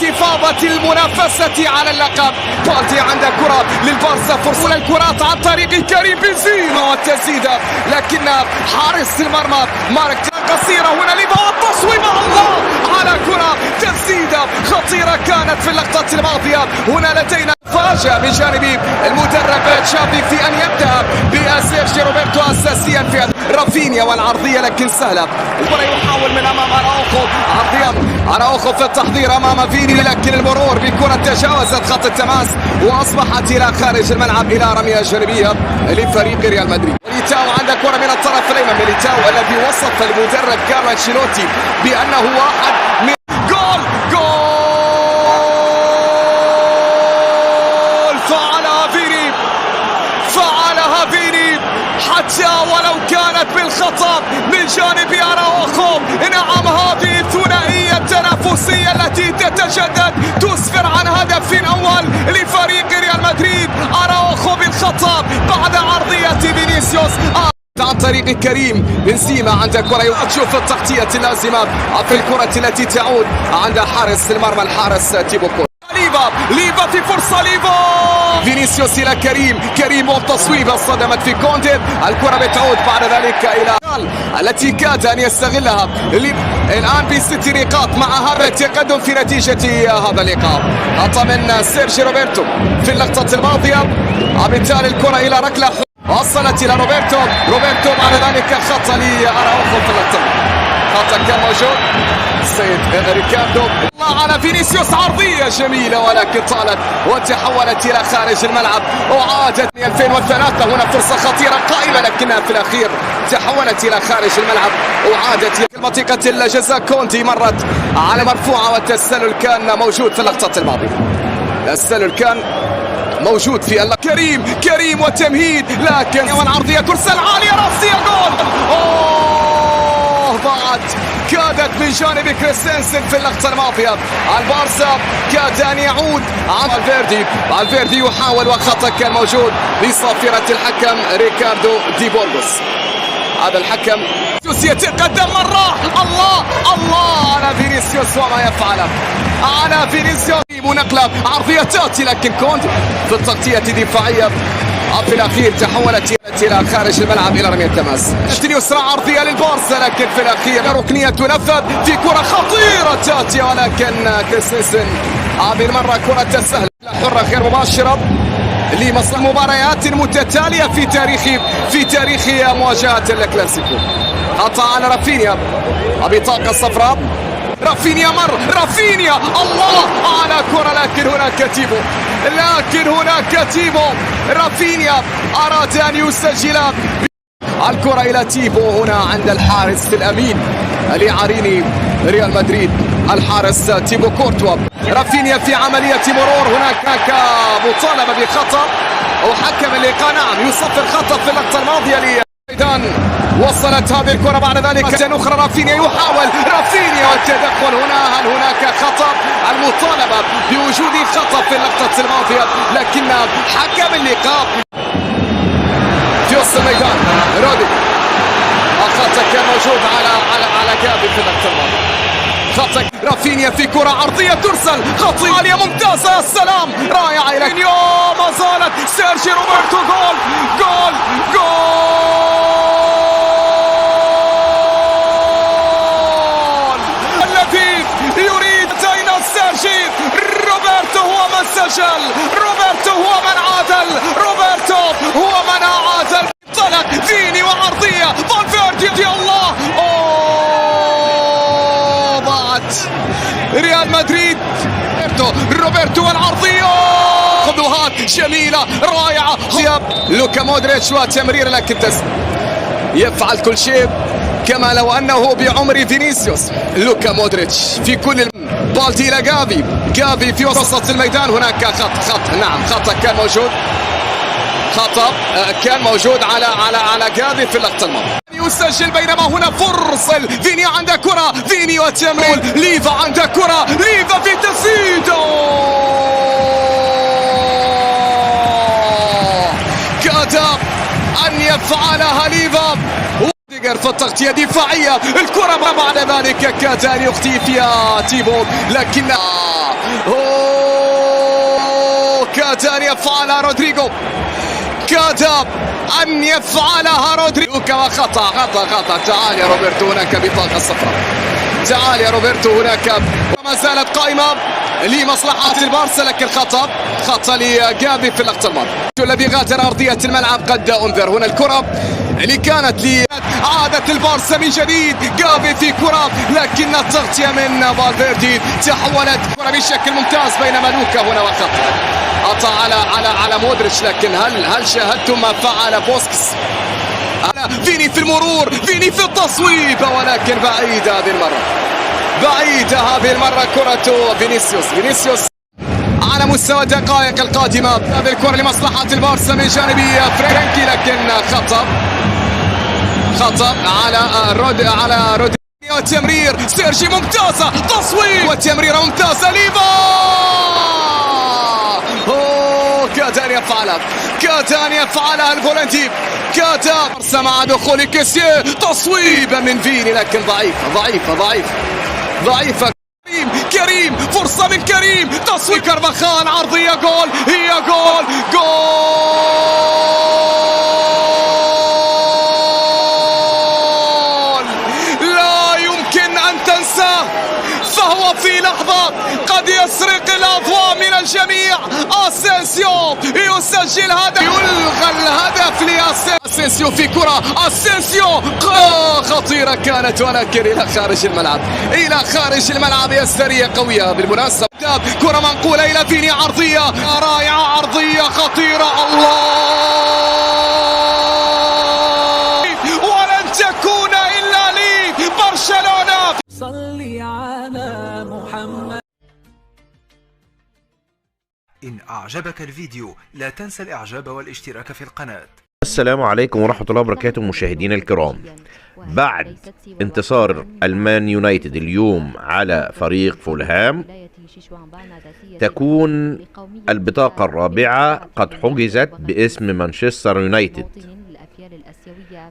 انتفاضة المنافسة على اللقب. بالدي عنده كرة للبارسا، فرصة للكرات عن طريق كريم بنزيما والتسديدة، لكن حارس المرمى مارك قصيرة. هنا ليفا والتصويب، الله على كرة تسديدة خطيرة كانت في اللقطة الماضية. هنا لدينا فاجأة من جانب المدرب تشافي في أن يبدأ بسيرجي روبرتو أساسيا في رافينيا والعرضية، لكن سهلة. الكرة يحاول من أمام أراوخو، عرضية أراوخو في التحضير أمام فيني، لكن المرور بكرة تجاوزت خط التماس وأصبحت إلى خارج الملعب إلى رمية جانبية لفريق ريال مدريد. ميليتاو عنده كرة من الطرف الأيمن، ميليتاو الذي وصف المدرب كارلو أنشيلوتي بأنه واحد من جول فعلها فيني حتى ولو كانت بالخطأ من جانب أراوخو. نعم، هذه الثنائية التنافسية التي تتجدد تسفر عن هدف أول لفريق ريال مدريد. أراوخو بالخطأ بعد عرضية فينيسيوس عن طريق كريم بنزيما. عند كرة تشوف التغطية اللازمة في الكرة التي تعود عند حارس المرمى الحارس تيبو كورتوا. ليفا في فرصة، ليفا فينيسيوس إلى كريم والتصويبة صدمت في كوندي. الكرة بتعود بعد ذلك إلى التي كاد أن يستغلها الآن ب6 نقاط مع هذا التقدم في نتيجة هذا اللقاء. خطأ من سيرجي روبرتو في اللقطة الماضية، وبالتالي الكرة إلى ركلة وصلت إلى روبرتو بعد ذلك خطأ لأراوخو في اللقطة. خطأ كان موجود السيد ريكاردو الله على فينيسيوس، عرضية جميلة ولكن طالت وتحولت إلى خارج الملعب وعادت 2003. هنا فرصة خطيرة قائمة لكنها في الأخير تحولت إلى خارج الملعب وعادت إلى منطقة الجزاء. كوندي مرت على مرفوعة والتسلل كان موجود في اللقطة الماضية. التسلل كان موجود في كريم وتمهيد، لكن والعرضية ترسل عالية رأسية، جول ضاعت كادت من جانب كريستنسن في اللقطة الماضية. البارسا كاد أن يعود عن فالفيردي يحاول وخطأ كان موجود بصافرة الحكم ريكاردو دي بورغوس. هذا الحكم يتقدم مرة، الله على فينيسيوس وما يفعله على فينيسيوس. نقلة عرضية تأتي لكن كوندي في التغطية الدفاعية في الأخير تحولت إلى خارج الملعب إلى رمية التماس. يسرى عرضية للبارسا لكن في الأخير ركنية تنفذ في كرة خطيرة تأتي، ولكن كريستنسن هذه المرة كرة سهلة حرة غير مباشرة لمصلحة مباريات متتالية في تاريخ مواجهة الكلاسيكو. خطأ على رافينيا بطاقة صفراء. رافينيا الله على كرة، لكن هناك تيبو رافينيا أراد أن يسجل الكرة إلى تيبو هنا عند الحارس الأمين لعرين ريال مدريد الحارس تيبو كورتوا. رافينيا في عملية مرور، هناك مطالبة بخطأ وحكم اللقاء نعم يصفر خطأ في اللقطة الماضية لميدان. وصلت هذه الكرة بعد ذلك أخرى رافينيا يحاول والتدخل هنا. هل هناك خطأ؟ المطالبة بوجود خطأ في اللقطة الماضية، لكن حكم اللقاء في وسط الميدان رودي خطأ كان موجود على جافي في اللقطة الماضية. خطأ رافينيا في كرة عرضية ترسل خطيرة عالية ممتازة، السلام رائعة إلى ما زالت سيرجي روبرتو. جول يريد زين سيرجي روبرتو هو من سجل، روبرتو هو من عادل، روبرتو هو من عادل. انطلق فيني وعرضية فالفيردي الله ضاعت ريال مدريد. روبرتو والعرضية خطوات جميلة رائعة. لوكا مودريتش وتمرير لكن يفعل كل شيء كما لو أنه بعمر فينيسيوس. لوكا مودريتش في كل بالتي إلى جافي في وسط الميدان. هناك خطأ كان موجود على جافي في اللقطة الماضية. يسجل بينما هنا فرصة فيني عند كرة، فيني وتمرير ليفا عند كرة، ليفا في تسديد كاد أن يفعلها ليفا في التغطية دفاعية. الكرة بعد ذلك كاد أن يخطي فيها تيبو لكن كاد أن يفعلها رودريغو، كاد أن يفعلها رودريغو. خطأ. تعال يا روبرتو هناك بطاقة صفراء، تعال يا روبرتو هناك. ما زالت قائمة لمصلحة البارسا، لكن خطأ لجافي في اللقطة الماضية الذي غادر أرضية الملعب. قد أنذر هنا الكرة اللي كانت لعادة البارسا من جديد. جافي في كرة، لكن التغطية من فالفيردي تحولت كرة بشكل ممتاز بينما لوكا هنا وخطأ على مودريتش. لكن هل شاهدتم ما فعل بوسكس؟ فيني في المرور، فيني في التصويب، ولكن بعيدة هذه المرة كرة فينيسيوس على مستوى الدقائق القادمة. هذه الكرة لمصلحة البارسا من جانب فرانكي، لكن خطأ على رودريغو. والتمرير سيرجي ممتازة، تصويب وتمريرة ممتازة ليفا. كاد أن يفعلها البولندي، كاد مع دخول كيسيه، تصويب من فيني لكن ضعيفة. كريم فرصة من كريم، تصويب كارفاخال، عرضية جول، هي جول. لا يمكن أن تنساه، فهو في لحظة قد يسرق الأضواء من الجميع. أسينسيو يسجل هدف، يلغى الهدف لأسينسيو في كرة. أسينسيو خطيرة كانت، ولكن إلى خارج الملعب. يسترية قوية بالمناسبة. كرة منقولة إلى فيني، عرضية رائعة، عرضية خطيرة. الله، ولن تكون إلا لبرشلونة. صلي على محمد. إن أعجبك الفيديو لا تنسى الإعجاب والاشتراك في القناة. السلام عليكم ورحمة الله وبركاته مشاهدينا الكرام. بعد انتصار المان يونايتد اليوم على فريق فولهام، تكون البطاقة الرابعة قد حجزت باسم مانشستر يونايتد،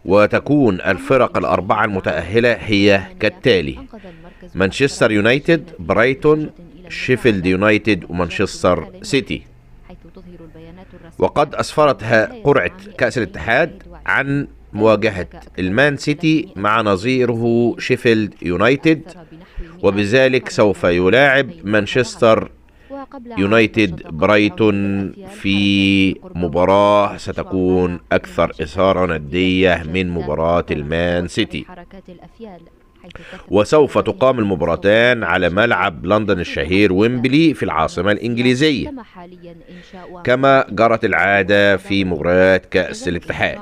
وتكون الفرق الأربعة المتأهلة هي كالتالي: مانشستر يونايتد، برايتون، شيفيلد يونايتد، ومانشستر سيتي. وقد أسفرت قرعة كأس الاتحاد عن مواجهة المان سيتي مع نظيره شيفيلد يونايتد، وبذلك سوف يلاعب مانشستر يونايتد برايتون في مباراة ستكون أكثر إثارة ندية من مباراة المان سيتي. وسوف تقام المباراتان على ملعب لندن الشهير ويمبلي في العاصمة الإنجليزية، كما جرت العادة في مباريات كأس الاتحاد.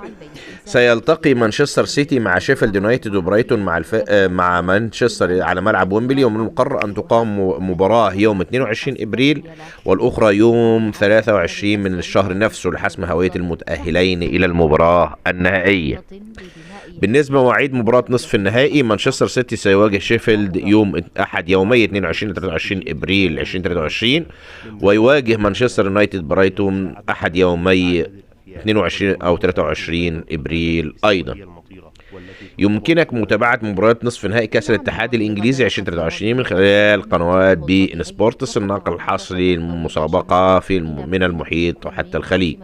سيلتقي مانشستر سيتي مع شيفيلد يونايتد وبرايتون مع مانشستر على ملعب ويمبلي، ومن المقرر أن تقام مباراة يوم 22 إبريل والأخرى يوم 23 من الشهر نفسه لحسم هوية المتأهلين إلى المباراة النهائية. بالنسبة لمواعيد مباراة نصف النهائي، مانشستر سيتي سيواجه شيفيلد يومي 22 23 إبريل 2023، ويواجه مانشستر يونايتد برايتون أحد يومي 22 أو 23 إبريل أيضا. يمكنك متابعة مباريات نصف نهائي كأس الاتحاد الإنجليزي 2023 من خلال قنوات بي إن سبورتس، الناقل الحصري للمسابقة من المحيط وحتى الخليج.